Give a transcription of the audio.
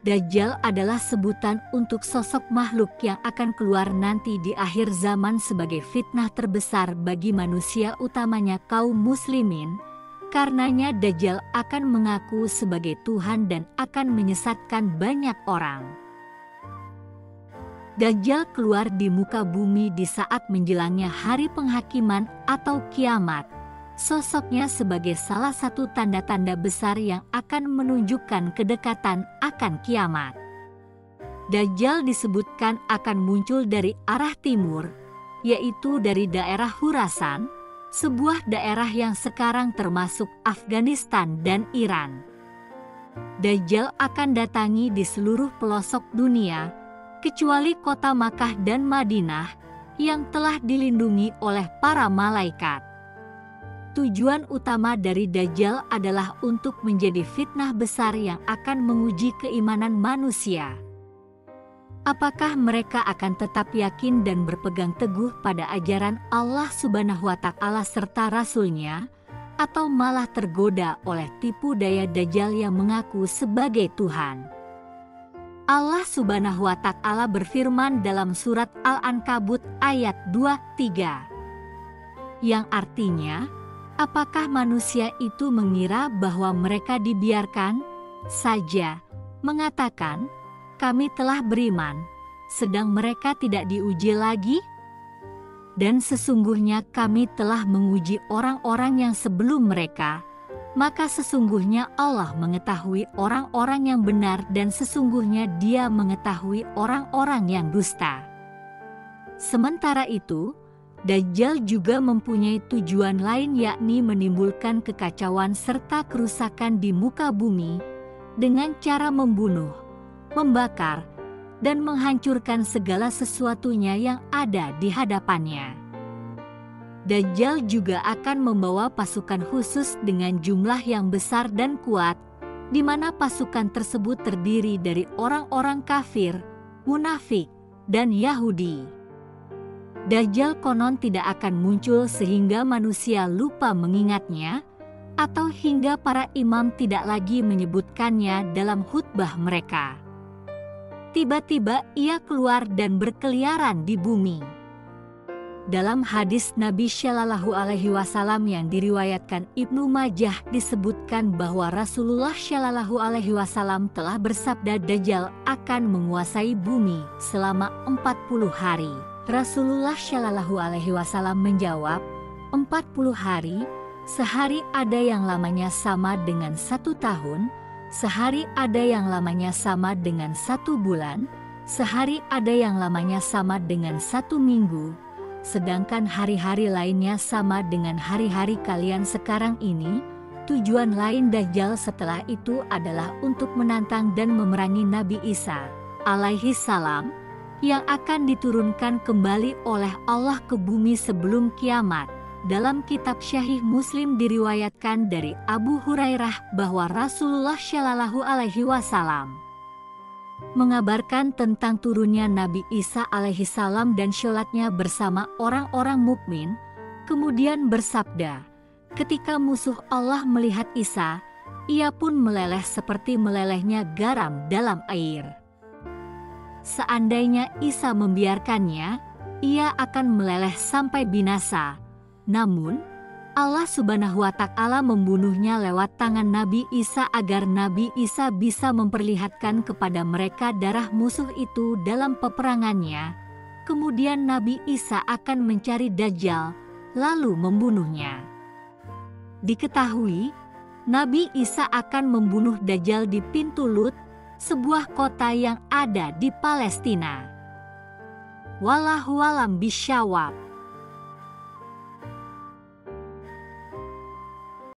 Dajjal adalah sebutan untuk sosok makhluk yang akan keluar nanti di akhir zaman sebagai fitnah terbesar bagi manusia, utamanya kaum muslimin. Karenanya Dajjal akan mengaku sebagai Tuhan dan akan menyesatkan banyak orang. Dajjal keluar di muka bumi di saat menjelangnya hari penghakiman atau kiamat. Sosoknya sebagai salah satu tanda-tanda besar yang akan menunjukkan kedekatan akan kiamat. Dajjal disebutkan akan muncul dari arah timur, yaitu dari daerah Khurasan, sebuah daerah yang sekarang termasuk Afghanistan dan Iran. Dajjal akan datangi di seluruh pelosok dunia, kecuali kota Makkah dan Madinah yang telah dilindungi oleh para malaikat. Tujuan utama dari Dajjal adalah untuk menjadi fitnah besar yang akan menguji keimanan manusia. Apakah mereka akan tetap yakin dan berpegang teguh pada ajaran Allah Subhanahu wa Ta'ala serta Rasul-Nya, atau malah tergoda oleh tipu daya Dajjal yang mengaku sebagai Tuhan? Allah Subhanahu wa Ta'ala berfirman dalam surat Al-Ankabut ayat 2-3, yang artinya, apakah manusia itu mengira bahwa mereka dibiarkan saja mengatakan, kami telah beriman, sedang mereka tidak diuji lagi? Dan sesungguhnya kami telah menguji orang-orang yang sebelum mereka, maka sesungguhnya Allah mengetahui orang-orang yang benar dan sesungguhnya Dia mengetahui orang-orang yang dusta. Sementara itu, Dajjal juga mempunyai tujuan lain, yakni menimbulkan kekacauan serta kerusakan di muka bumi dengan cara membunuh, membakar, dan menghancurkan segala sesuatunya yang ada di hadapannya. Dajjal juga akan membawa pasukan khusus dengan jumlah yang besar dan kuat, di mana pasukan tersebut terdiri dari orang-orang kafir, munafik, dan Yahudi. Dajjal konon tidak akan muncul sehingga manusia lupa mengingatnya, atau hingga para imam tidak lagi menyebutkannya dalam khutbah mereka. Tiba-tiba ia keluar dan berkeliaran di bumi. Dalam hadis Nabi Shallallahu Alaihi Wasallam yang diriwayatkan Ibnu Majah disebutkan bahwa Rasulullah Shallallahu Alaihi Wasallam telah bersabda, Dajjal akan menguasai bumi selama 40 hari. Rasulullah Shallallahu Alaihi Wasallam menjawab, 40 hari, sehari ada yang lamanya sama dengan 1 tahun, sehari ada yang lamanya sama dengan 1 bulan, sehari ada yang lamanya sama dengan 1 minggu, sedangkan hari-hari lainnya sama dengan hari-hari kalian sekarang ini. Tujuan lain Dajjal setelah itu adalah untuk menantang dan memerangi Nabi Isa alaihi salam, yang akan diturunkan kembali oleh Allah ke bumi sebelum kiamat. Dalam kitab Sahih Muslim diriwayatkan dari Abu Hurairah bahwa Rasulullah Shallallahu Alaihi Wasallam mengabarkan tentang turunnya Nabi Isa alaihi salam dan sholatnya bersama orang-orang mukmin, kemudian bersabda, ketika musuh Allah melihat Isa, ia pun meleleh seperti melelehnya garam dalam air. Seandainya Isa membiarkannya, ia akan meleleh sampai binasa. Namun, Allah Subhanahu wa Ta'ala membunuhnya lewat tangan Nabi Isa agar Nabi Isa bisa memperlihatkan kepada mereka darah musuh itu dalam peperangannya. Kemudian Nabi Isa akan mencari Dajjal, lalu membunuhnya. Diketahui, Nabi Isa akan membunuh Dajjal di pintu Lut, sebuah kota yang ada di Palestina. Wallahu a'lam bishawab.